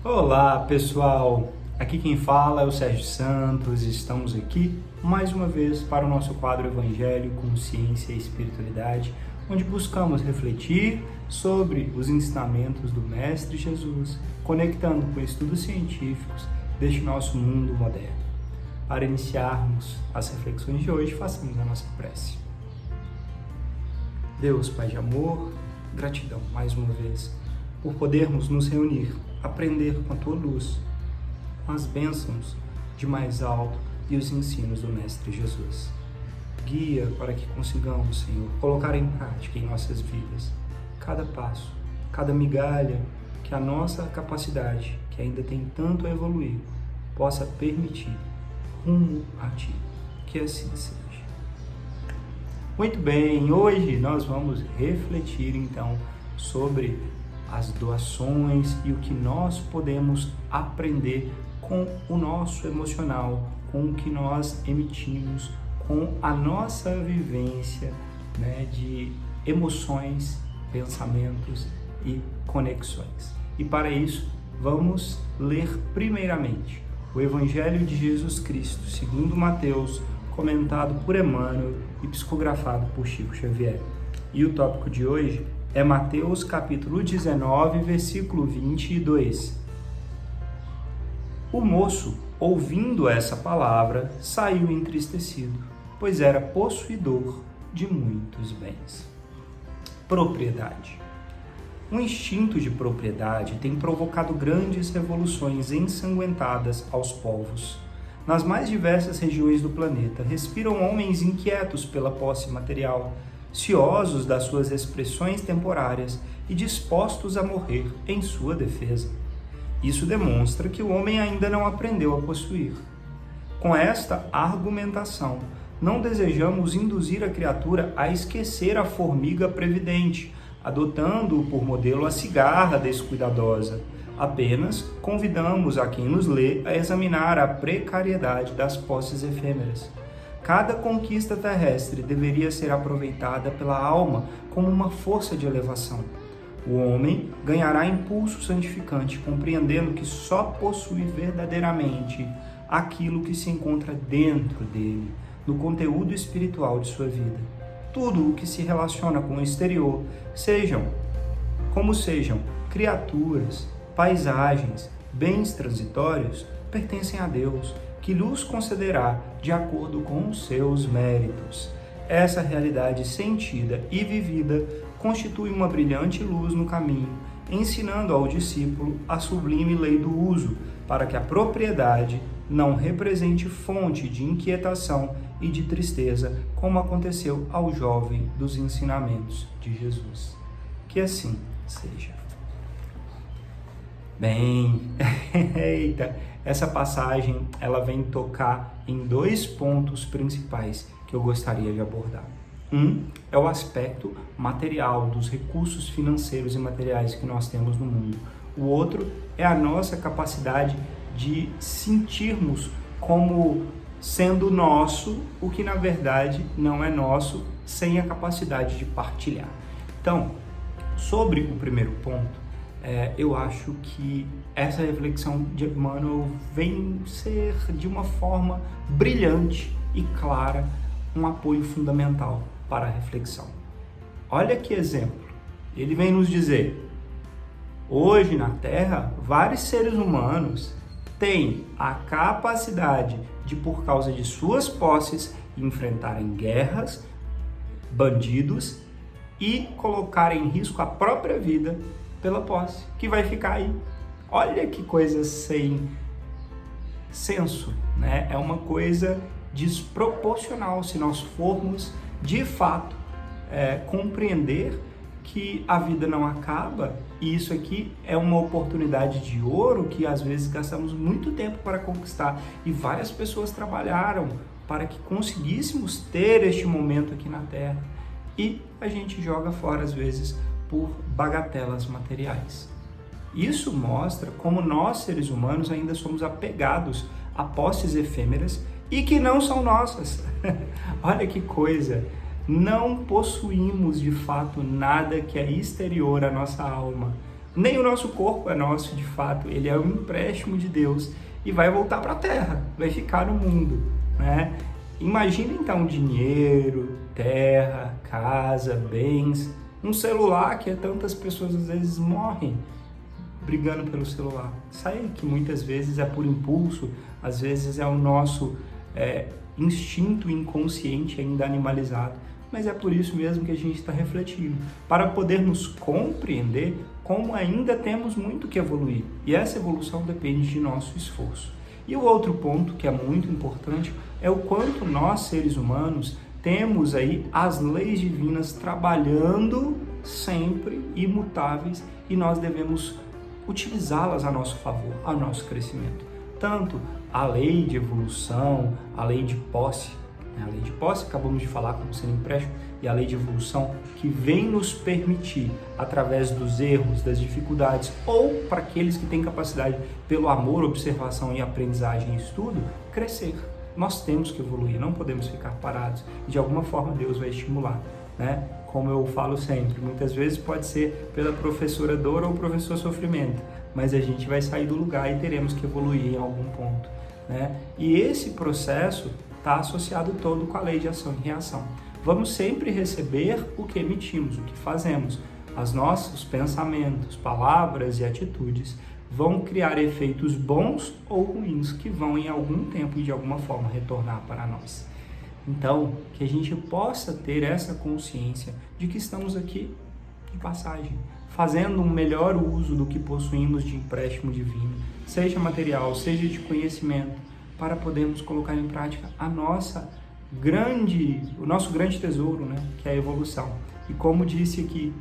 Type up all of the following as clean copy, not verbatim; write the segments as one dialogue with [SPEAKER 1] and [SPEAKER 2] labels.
[SPEAKER 1] Olá pessoal, aqui quem fala é o Sérgio Santos e estamos aqui mais uma vez para o nosso quadro Evangelho, Consciência e Espiritualidade, onde buscamos refletir sobre os ensinamentos do Mestre Jesus, conectando com estudos científicos deste nosso mundo moderno. Para iniciarmos as reflexões de hoje, façamos a nossa prece. Deus, Pai de amor, gratidão mais uma vez por podermos nos reunir, aprender com a Tua luz, com as bênçãos de mais alto e os ensinos do Mestre Jesus. Guia para que consigamos, Senhor, colocar em prática em nossas vidas cada passo, cada migalha que a nossa capacidade, que ainda tem tanto a evoluir, possa permitir rumo a Ti. Que assim seja. Muito bem, hoje nós vamos refletir então sobre as doações e o que nós podemos aprender com o nosso emocional, com o que nós emitimos, com a nossa vivência, de emoções, pensamentos e conexões. E para isso, vamos ler primeiramente o Evangelho de Jesus Cristo, segundo Mateus, comentado por Emmanuel e psicografado por Chico Xavier. E o tópico de hoje é Mateus capítulo 19, versículo 22. O moço, ouvindo essa palavra, saiu entristecido, pois era possuidor de muitos bens. Propriedade. O instinto de propriedade tem provocado grandes revoluções ensanguentadas aos povos. Nas mais diversas regiões do planeta, respiram homens inquietos pela posse material, ciosos das suas expressões temporárias e dispostos a morrer em sua defesa. Isso demonstra que o homem ainda não aprendeu a possuir. Com esta argumentação, não desejamos induzir a criatura a esquecer a formiga previdente, adotando por modelo a cigarra descuidadosa. Apenas convidamos a quem nos lê a examinar a precariedade das posses efêmeras. Cada conquista terrestre deveria ser aproveitada pela alma como uma força de elevação. O homem ganhará impulso santificante, compreendendo que só possui verdadeiramente aquilo que se encontra dentro dele, no conteúdo espiritual de sua vida. Tudo o que se relaciona com o exterior, sejam criaturas, paisagens, bens transitórios, pertencem a Deus, que lhes concederá de acordo com os seus méritos. Essa realidade sentida e vivida constitui uma brilhante luz no caminho, ensinando ao discípulo a sublime lei do uso, para que a propriedade não represente fonte de inquietação e de tristeza, como aconteceu ao jovem dos ensinamentos de Jesus. Que assim seja. Bem, essa passagem ela vem tocar em dois pontos principais que eu gostaria de abordar. Um é o aspecto material dos recursos financeiros e materiais que nós temos no mundo. O outro é a nossa capacidade de sentirmos como sendo nosso o que na verdade não é nosso, sem a capacidade de partilhar. Então, sobre o primeiro ponto, eu acho que essa reflexão de Emmanuel vem ser de uma forma brilhante e clara um apoio fundamental para a reflexão. Olha que exemplo, ele vem nos dizer: hoje na Terra, vários seres humanos têm a capacidade de, por causa de suas posses, enfrentarem guerras, bandidos e colocar em risco a própria vida pela posse, que vai ficar aí. Olha que coisa sem senso, É uma coisa desproporcional se nós formos, de fato, compreender que a vida não acaba, e isso aqui é uma oportunidade de ouro que às vezes gastamos muito tempo para conquistar, e várias pessoas trabalharam para que conseguíssemos ter este momento aqui na Terra, e a gente joga fora às vezes por bagatelas materiais. Isso mostra como nós, seres humanos, ainda somos apegados a posses efêmeras e que não são nossas. Olha que coisa! Não possuímos de fato nada que é exterior à nossa alma. Nem o nosso corpo é nosso, de fato, ele é um empréstimo de Deus e vai voltar para a terra, vai ficar no mundo, né? Imagina então dinheiro, terra, casa, bens, um celular que tantas pessoas às vezes morrem brigando pelo celular. Sei que muitas vezes é por impulso, às vezes é o nosso instinto inconsciente ainda animalizado, mas é por isso mesmo que a gente está refletindo, para podermos compreender como ainda temos muito que evoluir. E essa evolução depende de nosso esforço. E o outro ponto que é muito importante é o quanto nós, seres humanos, temos aí as leis divinas trabalhando sempre imutáveis e nós devemos utilizá-las a nosso favor, ao nosso crescimento. Tanto a lei de evolução, a lei de posse, a lei de posse acabamos de falar como sendo empréstimo, e a lei de evolução que vem nos permitir, através dos erros, das dificuldades, ou para aqueles que têm capacidade, pelo amor, observação e aprendizagem e estudo, crescer. Nós temos que evoluir, não podemos ficar parados, e de alguma forma Deus vai estimular, né? Como eu falo sempre, muitas vezes pode ser pela professora dor ou professor sofrimento, mas a gente vai sair do lugar e teremos que evoluir em algum ponto, né? E esse processo está associado todo com a lei de ação e reação. Vamos sempre receber o que emitimos, o que fazemos. Os nossos pensamentos, palavras e atitudes vão criar efeitos bons ou ruins que vão em algum tempo e de alguma forma retornar para nós. Então, que a gente possa ter essa consciência de que estamos aqui de passagem, fazendo um melhor uso do que possuímos de empréstimo divino, seja material, seja de conhecimento, para podermos colocar em prática o nosso grande tesouro, né, que é a evolução. E como disse aqui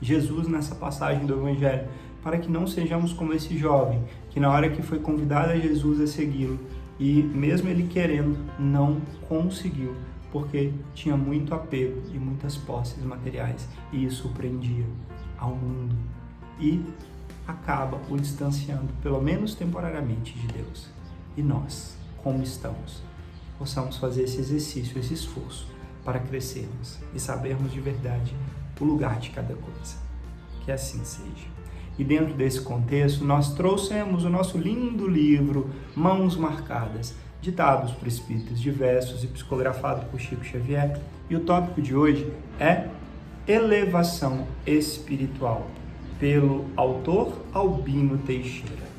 [SPEAKER 1] Jesus nessa passagem do Evangelho, para que não sejamos como esse jovem, que na hora que foi convidado a Jesus a segui-lo, e mesmo ele querendo, não conseguiu, porque tinha muito apego e muitas posses materiais, e isso o prendia ao mundo, e acaba o distanciando, pelo menos temporariamente, de Deus. E nós, como estamos, possamos fazer esse exercício, esse esforço, para crescermos e sabermos de verdade o lugar de cada coisa. Que assim seja. E dentro desse contexto, nós trouxemos o nosso lindo livro Mãos Marcadas, ditados por espíritos diversos e psicografado por Chico Xavier. E o tópico de hoje é Elevação Espiritual, pelo autor Albino Teixeira.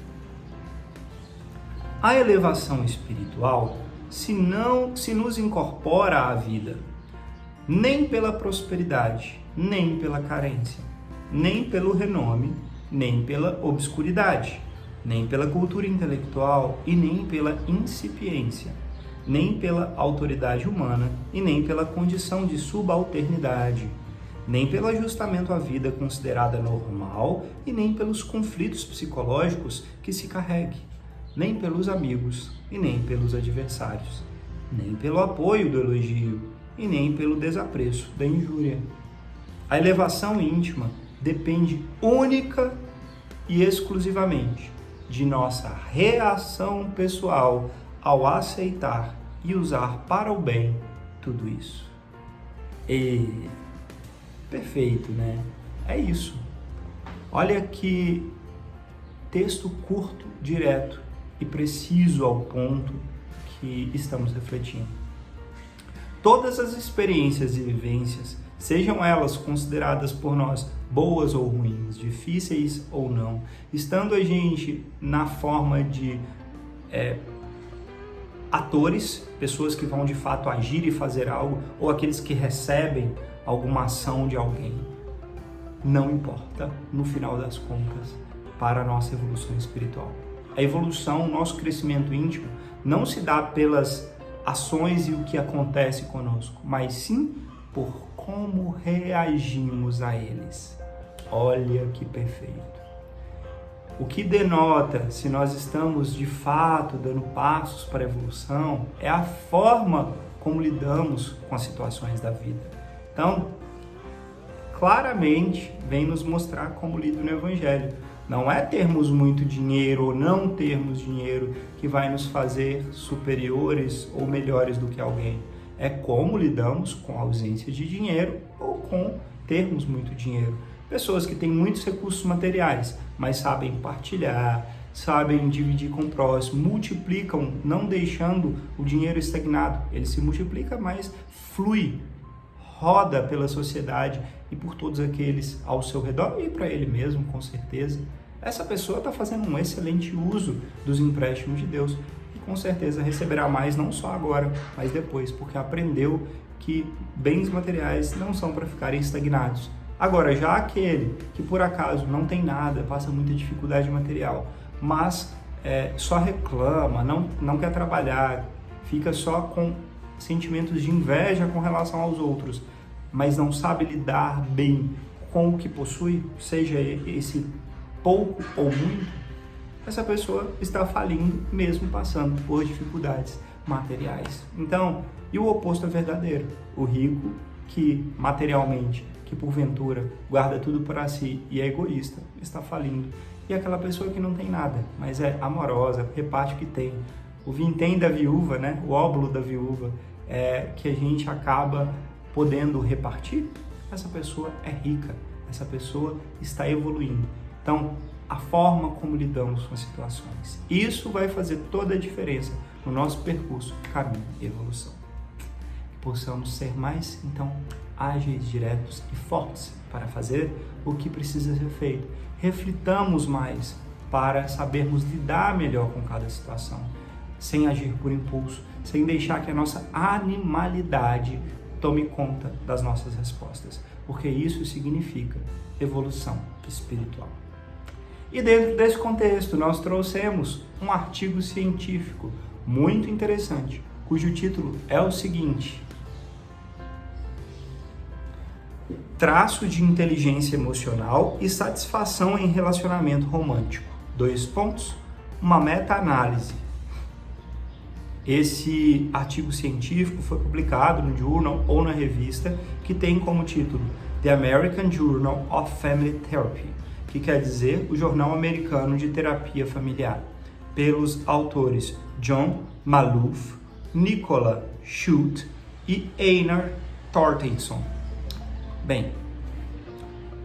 [SPEAKER 1] A elevação espiritual se nos incorpora à vida, nem pela prosperidade, nem pela carência, nem pelo renome, nem pela obscuridade, nem pela cultura intelectual e nem pela incipiência, nem pela autoridade humana e nem pela condição de subalternidade, nem pelo ajustamento à vida considerada normal e nem pelos conflitos psicológicos que se carregue, nem pelos amigos e nem pelos adversários, nem pelo apoio do elogio e nem pelo desapreço da injúria. A elevação íntima depende única e exclusivamente de nossa reação pessoal ao aceitar e usar para o bem tudo isso. E perfeito, né? É isso. Olha que texto curto, direto e preciso ao ponto que estamos refletindo. Todas as experiências e vivências, sejam elas consideradas por nós boas ou ruins, difíceis ou não, estando a gente na forma de atores, pessoas que vão de fato agir e fazer algo, ou aqueles que recebem alguma ação de alguém, não importa, no final das contas, para a nossa evolução espiritual. A evolução, o nosso crescimento íntimo, não se dá pelas ações e o que acontece conosco, mas sim por como reagimos a eles. Olha que perfeito. O que denota se nós estamos de fato dando passos para a evolução é a forma como lidamos com as situações da vida. Então, claramente vem nos mostrar como lido no Evangelho. Não é termos muito dinheiro ou não termos dinheiro que vai nos fazer superiores ou melhores do que alguém. É como lidamos com a ausência de dinheiro ou com termos muito dinheiro. Pessoas que têm muitos recursos materiais, mas sabem partilhar, sabem dividir com o próximo, multiplicam, não deixando o dinheiro estagnado. Ele se multiplica, mas flui, roda pela sociedade e por todos aqueles ao seu redor e para ele mesmo, com certeza. Essa pessoa está fazendo um excelente uso dos empréstimos de Deus e com certeza receberá mais, não só agora, mas depois, porque aprendeu que bens materiais não são para ficarem estagnados. Agora, já aquele que por acaso não tem nada, passa muita dificuldade material, mas só reclama, não quer trabalhar, fica só com sentimentos de inveja com relação aos outros, mas não sabe lidar bem com o que possui, seja esse pouco ou muito, essa pessoa está falindo mesmo passando por dificuldades materiais. Então, e o oposto é verdadeiro, o rico que materialmente, que porventura guarda tudo para si e é egoísta, está falindo. E aquela pessoa que não tem nada, mas é amorosa, reparte o que tem. O vintém da viúva, né? O óbolo da viúva, que a gente acaba podendo repartir, essa pessoa é rica, essa pessoa está evoluindo. Então, a forma como lidamos com as situações, isso vai fazer toda a diferença no nosso percurso, caminho e evolução. Que possamos ser mais, então, ágeis, diretos e fortes para fazer o que precisa ser feito. Reflitamos mais para sabermos lidar melhor com cada situação, sem agir por impulso, sem deixar que a nossa animalidade tome conta das nossas respostas, porque isso significa evolução espiritual. E dentro desse contexto, nós trouxemos um artigo científico muito interessante, cujo título é o seguinte: Traço de inteligência emocional e satisfação em relacionamento romântico. 2 pontos. Uma meta-análise. Esse artigo científico foi publicado no Journal ou na revista que tem como título The American Journal of Family Therapy, que quer dizer o Jornal Americano de Terapia Familiar, pelos autores John Maloof, Nicola Schultz e Einar Thorsteinsson. Bem,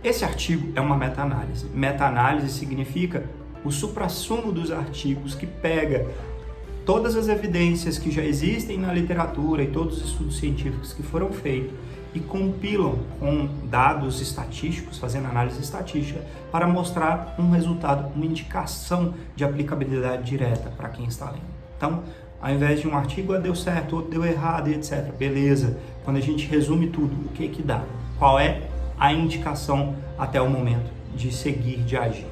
[SPEAKER 1] esse artigo é uma meta-análise. Meta-análise significa o suprassumo dos artigos que pega todas as evidências que já existem na literatura e todos os estudos científicos que foram feitos e compilam com dados estatísticos, fazendo análise estatística, para mostrar um resultado, uma indicação de aplicabilidade direta para quem está lendo. Então, ao invés de um artigo, deu certo, outro deu errado, etc. Beleza, quando a gente resume tudo, o que dá? Qual é a indicação até o momento de seguir, de agir?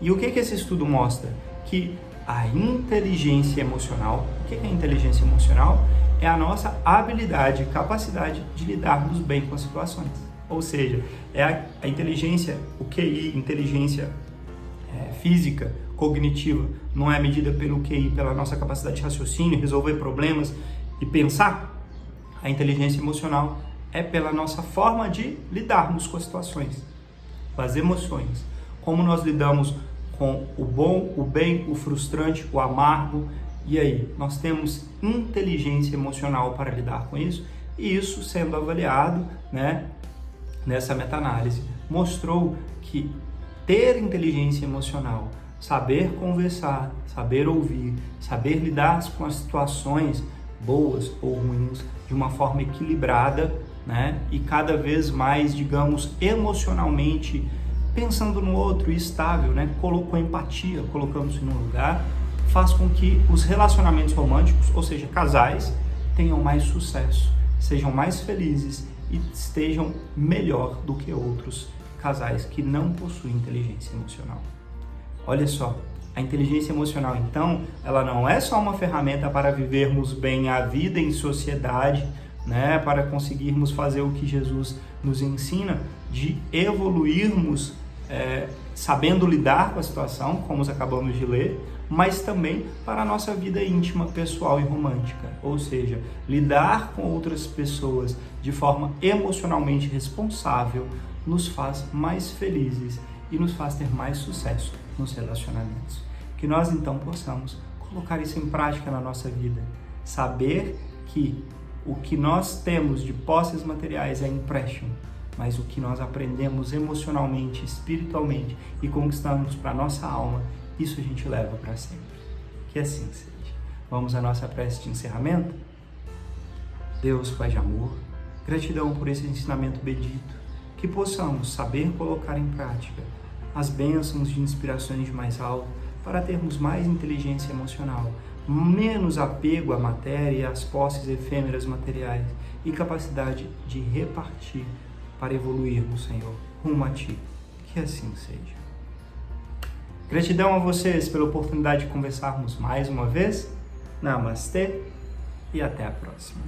[SPEAKER 1] E o que esse estudo mostra? Que a inteligência emocional, o que é a inteligência emocional? É a nossa habilidade, capacidade de lidarmos bem com as situações. Ou seja, é a inteligência, o QI, inteligência física, cognitiva, não é medida pelo QI, pela nossa capacidade de raciocínio, resolver problemas e pensar. A inteligência emocional é pela nossa forma de lidarmos com as situações, com as emoções. Como nós lidamos com o bom, o bem, o frustrante, o amargo. E aí, nós temos inteligência emocional para lidar com isso, e isso sendo avaliado, né, nessa meta-análise, mostrou que ter inteligência emocional, saber conversar, saber ouvir, saber lidar com as situações boas ou ruins de uma forma equilibrada, né, e cada vez mais, digamos, emocionalmente pensando no outro e estável, né, com empatia, colocando-se no lugar, faz com que os relacionamentos românticos, ou seja, casais, tenham mais sucesso, sejam mais felizes e estejam melhor do que outros casais que não possuem inteligência emocional. Olha só, a inteligência emocional, então, ela não é só uma ferramenta para vivermos bem a vida em sociedade, né, para conseguirmos fazer o que Jesus nos ensina, de evoluirmos sabendo lidar com a situação, como acabamos de ler, mas também para a nossa vida íntima, pessoal e romântica. Ou seja, lidar com outras pessoas de forma emocionalmente responsável nos faz mais felizes e nos faz ter mais sucesso nos relacionamentos. Que nós então possamos colocar isso em prática na nossa vida. Saber que o que nós temos de posses materiais é empréstimo, mas o que nós aprendemos emocionalmente, espiritualmente e conquistamos para a nossa alma, isso a gente leva para sempre. Que assim seja. Vamos à nossa prece de encerramento? Deus, Pai de amor, gratidão por esse ensinamento bendito, que possamos saber colocar em prática as bênçãos de inspirações de mais alto para termos mais inteligência emocional, menos apego à matéria e às posses efêmeras materiais e capacidade de repartir para evoluirmos, Senhor, rumo a Ti. Que assim seja. Gratidão a vocês pela oportunidade de conversarmos mais uma vez. Namastê e até a próxima.